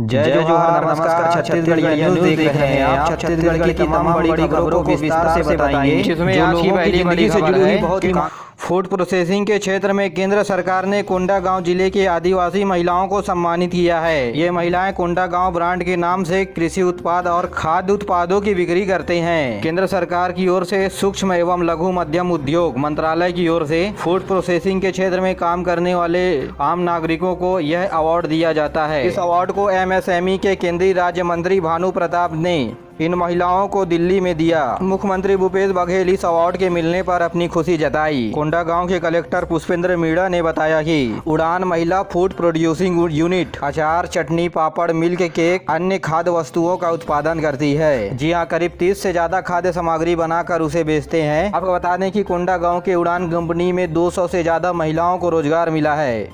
जय जोहार, नमस्कार। छत्तीसगढ़ न्यूज देख रहे हैं आप। छत्तीसगढ़ की तमाम बड़ी खबरों को विस्तार से बताएंगे, जिसमें आज की पहली बड़ी खबर है बहुत ही फूड प्रोसेसिंग के क्षेत्र में केंद्र सरकार ने कोंडागांव जिले के आदिवासी महिलाओं को सम्मानित किया है। ये महिलाएं कोंडागांव ब्रांड के नाम से कृषि उत्पाद और खाद्य उत्पादों की बिक्री करते हैं। केंद्र सरकार की ओर से सूक्ष्म एवं लघु मध्यम उद्योग मंत्रालय की ओर से फूड प्रोसेसिंग के क्षेत्र में काम करने वाले आम नागरिकों को यह अवार्ड दिया जाता है। इस अवार्ड को MSME के केंद्रीय राज्य मंत्री भानु प्रताप ने इन महिलाओं को दिल्ली में दिया। मुख्यमंत्री भूपेश बघेल इस अवार्ड के मिलने पर अपनी खुशी जताई। कोंडागांव के कलेक्टर पुष्पेंद्र मीणा ने बताया कि उड़ान महिला फूड प्रोड्यूसिंग यूनिट अचार, चटनी, पापड़, मिल्क, केक, अन्य खाद्य वस्तुओं का उत्पादन करती है। जी हाँ, करीब 30 से ज्यादा खाद्य सामग्री बनाकर उसे बेचते हैं। आपको बता दें कि कोंडागांव के उड़ान कंपनी में 200 से ज्यादा महिलाओं को रोजगार मिला है।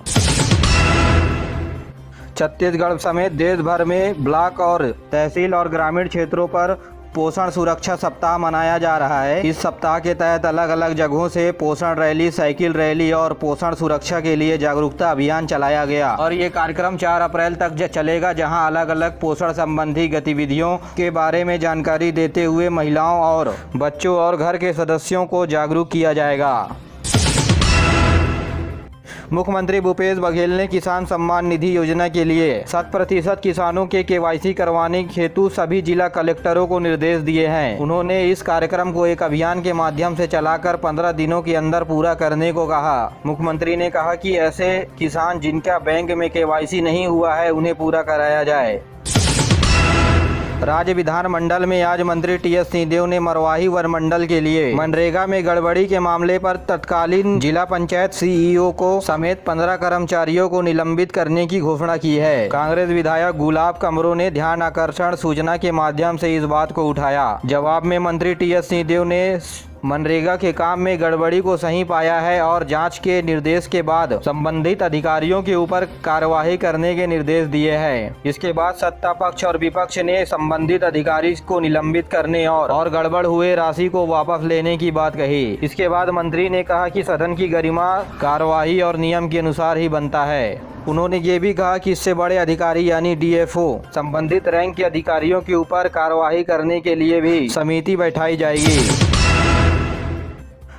छत्तीसगढ़ समेत देश भर में ब्लॉक और तहसील और ग्रामीण क्षेत्रों पर पोषण सुरक्षा सप्ताह मनाया जा रहा है। इस सप्ताह के तहत अलग अलग जगहों से पोषण रैली, साइकिल रैली और पोषण सुरक्षा के लिए जागरूकता अभियान चलाया गया और ये कार्यक्रम 4 अप्रैल तक चलेगा, जहां अलग अलग पोषण संबंधी गतिविधियों के बारे में जानकारी देते हुए महिलाओं और बच्चों और घर के सदस्यों को जागरूक किया जाएगा। मुख्यमंत्री भूपेश बघेल ने किसान सम्मान निधि योजना के लिए 100% किसानों के KYC करवाने हेतु सभी जिला कलेक्टरों को निर्देश दिए हैं। उन्होंने इस कार्यक्रम को एक अभियान के माध्यम से चलाकर 15 दिनों के अंदर पूरा करने को कहा। मुख्यमंत्री ने कहा कि ऐसे किसान जिनका बैंक में KYC नहीं हुआ है उन्हें पूरा कराया जाए। राज्य विधानमंडल में आज मंत्री TS सिंहदेव ने मरवाही वन मंडल के लिए मनरेगा में गड़बड़ी के मामले पर तत्कालीन जिला पंचायत CEO को समेत 15 कर्मचारियों को निलंबित करने की घोषणा की है। कांग्रेस विधायक गुलाब कमरो ने ध्यान आकर्षण सूचना के माध्यम से इस बात को उठाया। जवाब में मंत्री TS सिंहदेव ने मनरेगा के काम में गड़बड़ी को सही पाया है और जांच के निर्देश के बाद संबंधित अधिकारियों के ऊपर कार्यवाही करने के निर्देश दिए हैं। इसके बाद सत्ता पक्ष और विपक्ष ने संबंधित अधिकारी को निलंबित करने और गड़बड़ हुए राशि को वापस लेने की बात कही। इसके बाद मंत्री ने कहा कि सदन की गरिमा कार्यवाही और नियम के अनुसार ही बनता है। उन्होंने ये भी कहा कि इससे बड़े अधिकारी यानी DFO संबंधित रैंक के अधिकारियों के ऊपर कार्यवाही करने के लिए भी समिति बैठाई जाएगी।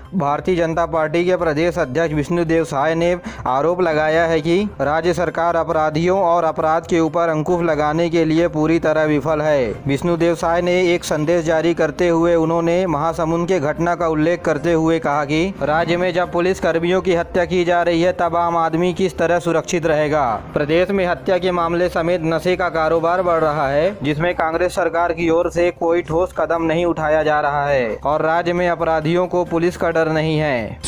भारतीय जनता पार्टी के प्रदेश अध्यक्ष विष्णुदेव साय ने आरोप लगाया है कि राज्य सरकार अपराधियों और अपराध के ऊपर अंकुश लगाने के लिए पूरी तरह विफल है। विष्णुदेव साय ने एक संदेश जारी करते हुए उन्होंने महासमुंद के घटना का उल्लेख करते हुए कहा कि राज्य में जब पुलिस कर्मियों की हत्या की जा रही है तब आम आदमी किस तरह सुरक्षित रहेगा। प्रदेश में हत्या के मामले समेत नशे का कारोबार बढ़ रहा है, जिसमें कांग्रेस सरकार की ओर से कोई ठोस कदम नहीं उठाया जा रहा है और राज्य में अपराधियों को पुलिस का डर नहीं है।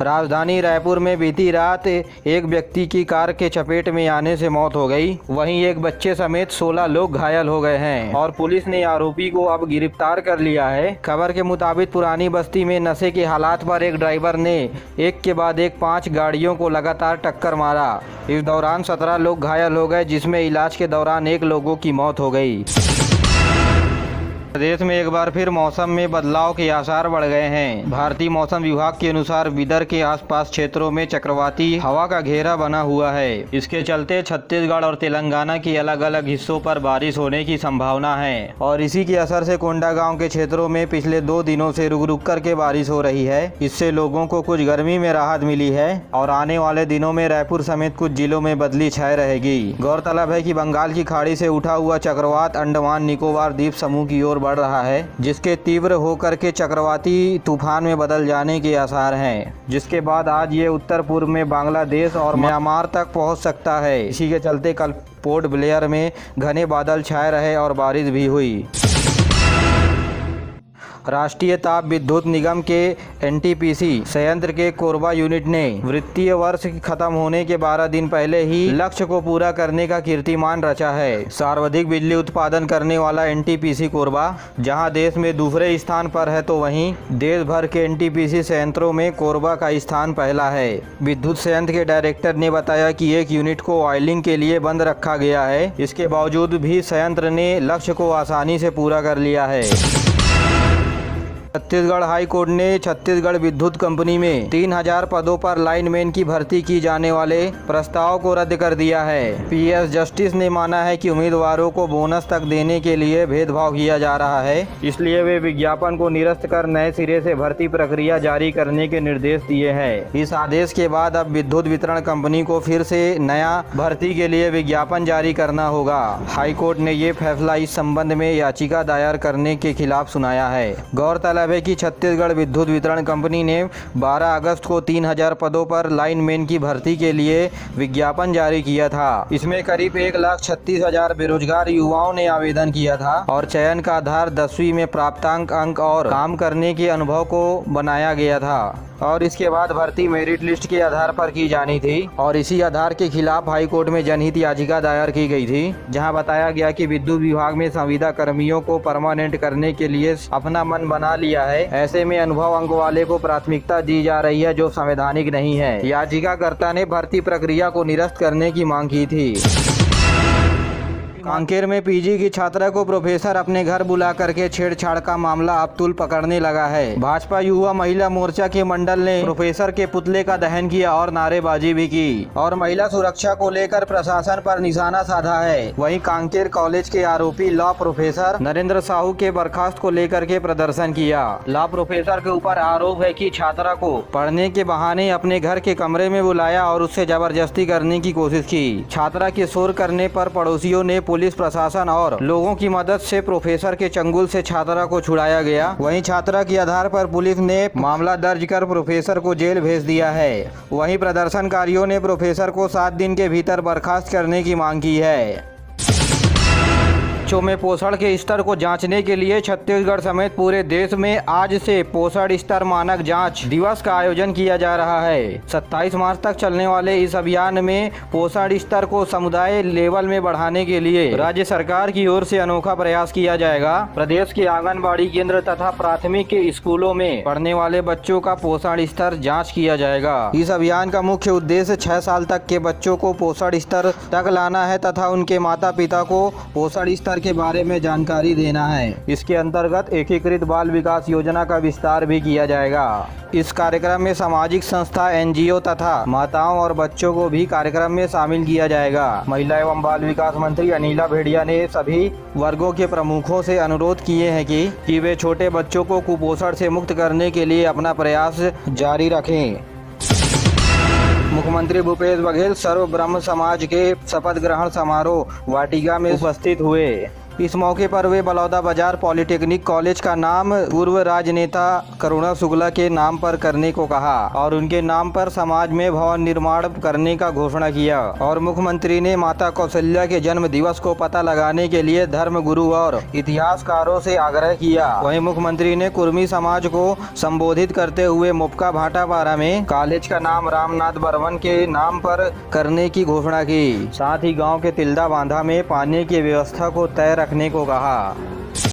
राजधानी रायपुर में बीती रात एक व्यक्ति की कार के चपेट में आने से मौत हो गई। वहीं एक बच्चे समेत 16 लोग घायल हो गए हैं और पुलिस ने आरोपी को अब गिरफ्तार कर लिया है। खबर के मुताबिक पुरानी बस्ती में नशे के हालात पर एक ड्राइवर ने एक के बाद एक 5 गाड़ियों को लगातार टक्कर मारा। इस दौरान 17 लोग घायल हो गए, जिसमें इलाज के दौरान 1 लोगों की मौत हो गई। प्रदेश में एक बार फिर मौसम में बदलाव के आसार बढ़ गए हैं। भारतीय मौसम विभाग के अनुसार विदर्भ के आसपास क्षेत्रों में चक्रवाती हवा का घेरा बना हुआ है। इसके चलते छत्तीसगढ़ और तेलंगाना के अलग अलग हिस्सों पर बारिश होने की संभावना है और इसी के असर से कोंडागांव के क्षेत्रों में पिछले 2 दिनों से रुक रुक करके बारिश हो रही है। इससे लोगों को कुछ गर्मी में राहत मिली है और आने वाले दिनों में रायपुर समेत कुछ जिलों में बदली छाए रहेगी। गौरतलब है कि बंगाल की खाड़ी से उठा हुआ चक्रवात अंडमान निकोबार द्वीप समूह की ओर बढ़ रहा है, जिसके तीव्र होकर के चक्रवाती तूफान में बदल जाने के आसार हैं, जिसके बाद आज ये उत्तर पूर्व में बांग्लादेश और म्यांमार तक पहुंच सकता है। इसी के चलते कल पोर्ट ब्लेयर में घने बादल छाए रहे और बारिश भी हुई। राष्ट्रीय ताप विद्युत निगम के NTPC संयंत्र के कोरबा यूनिट ने वित्तीय वर्ष खत्म होने के 12 दिन पहले ही लक्ष्य को पूरा करने का कीर्तिमान रचा है। सर्वाधिक बिजली उत्पादन करने वाला NTPC कोरबा जहां देश में दूसरे स्थान पर है, तो वहीं देश भर के NTPC संयंत्रों में कोरबा का स्थान पहला है। विद्युत संयंत्र के डायरेक्टर ने बताया कि एक यूनिट को ऑयलिंग के लिए बंद रखा गया है। इसके बावजूद भी संयंत्र ने लक्ष्य को आसानी से पूरा कर लिया है। छत्तीसगढ़ हाई कोर्ट ने छत्तीसगढ़ विद्युत कंपनी में 3000 पदों पर लाइनमैन की भर्ती की जाने वाले प्रस्ताव को रद्द कर दिया है। पीएस जस्टिस ने माना है कि उम्मीदवारों को बोनस तक देने के लिए भेदभाव किया जा रहा है, इसलिए वे विज्ञापन को निरस्त कर नए सिरे से भर्ती प्रक्रिया जारी करने के निर्देश दिए हैं। इस आदेश के बाद अब विद्युत वितरण कंपनी को फिर से नया भर्ती के लिए विज्ञापन जारी करना होगा। हाईकोर्ट ने ये फैसला इस संबंध में याचिका दायर करने के खिलाफ सुनाया है। गौरतलब है कि छत्तीसगढ़ विद्युत वितरण कंपनी ने 12 अगस्त को 3000 पदों पर लाइनमैन की भर्ती के लिए विज्ञापन जारी किया था। इसमें करीब 1,36,000 बेरोजगार युवाओं ने आवेदन किया था और चयन का आधार 10वीं में प्राप्तांक अंक और काम करने के अनुभव को बनाया गया था और इसके बाद भर्ती मेरिट लिस्ट के आधार पर की जानी थी और इसी आधार के खिलाफ हाईकोर्ट में जनहित याचिका दायर की गई थी, जहां बताया गया कि विद्युत विभाग में संविदा कर्मियों को परमानेंट करने के लिए अपना मन बना लिया है। ऐसे में अनुभव अंक वाले को प्राथमिकता दी जा रही है, जो संवैधानिक नहीं है। याचिकाकर्ता ने भर्ती प्रक्रिया को निरस्त करने की मांग की थी। कांकेर में पीजी की छात्रा को प्रोफेसर अपने घर बुला करके छेड़छाड़ का मामला अब तूल पकड़ने लगा है। भाजपा युवा महिला मोर्चा के मंडल ने प्रोफेसर के पुतले का दहन किया और नारेबाजी भी की और महिला सुरक्षा को लेकर प्रशासन पर निशाना साधा है। वहीं कांकेर कॉलेज के आरोपी लॉ प्रोफेसर नरेंद्र साहू के बर्खास्त को लेकर के प्रदर्शन किया। लॉ प्रोफेसर के ऊपर आरोप है कि छात्रा को पढ़ने के बहाने अपने घर के कमरे में बुलाया और उससे जबरदस्ती करने की कोशिश की। छात्रा के शोर करने पर पड़ोसियों ने पुलिस प्रशासन और लोगों की मदद से प्रोफेसर के चंगुल से छात्रा को छुड़ाया गया। वहीं छात्रा के आधार पर पुलिस ने मामला दर्ज कर प्रोफेसर को जेल भेज दिया है। वहीं प्रदर्शनकारियों ने प्रोफेसर को 7 दिन के भीतर बर्खास्त करने की मांग की है। बच्चों में पोषण के स्तर को जांचने के लिए छत्तीसगढ़ समेत पूरे देश में आज से पोषण स्तर मानक जांच दिवस का आयोजन किया जा रहा है। 27 मार्च तक चलने वाले इस अभियान में पोषण स्तर को समुदाय लेवल में बढ़ाने के लिए राज्य सरकार की ओर से अनोखा प्रयास किया जाएगा। प्रदेश के आंगनबाड़ी केंद्र तथा प्राथमिक के स्कूलों में पढ़ने वाले बच्चों का पोषण स्तर जाँच किया जाएगा। इस अभियान का मुख्य उद्देश्य 6 साल तक के बच्चों को पोषण स्तर तक लाना है तथा उनके माता पिता को पोषण स्तर के बारे में जानकारी देना है। इसके अंतर्गत एकीकृत बाल विकास योजना का विस्तार भी किया जाएगा। इस कार्यक्रम में सामाजिक संस्था, एनजीओ तथा माताओं और बच्चों को भी कार्यक्रम में शामिल किया जाएगा। महिला एवं बाल विकास मंत्री अनिला भेड़िया ने सभी वर्गों के प्रमुखों से अनुरोध किए हैं कि वे छोटे बच्चों को कुपोषण से मुक्त करने के लिए अपना प्रयास जारी रखें। मुख्यमंत्री भूपेश बघेल सर्व ब्रह्म समाज के शपथ ग्रहण समारोह वाटिका में उपस्थित हुए। इस मौके पर वे बलौदा बाजार पॉलिटेक्निक कॉलेज का नाम पूर्व राजनेता करुणा शुक्ला के नाम पर करने को कहा और उनके नाम पर समाज में भवन निर्माण करने का घोषणा किया। और मुख्यमंत्री ने माता कौशल्या के जन्म दिवस को पता लगाने के लिए धर्म गुरु और इतिहासकारों से आग्रह किया। वहीं मुख्यमंत्री ने कुर्मी समाज को संबोधित करते हुए मुपका भाटापारा में कॉलेज का नाम रामनाथ बर्मन के नाम पर करने की घोषणा की। साथ ही गाँव के तिल्दा बांधा में पानी की व्यवस्था को तय रखने को कहा।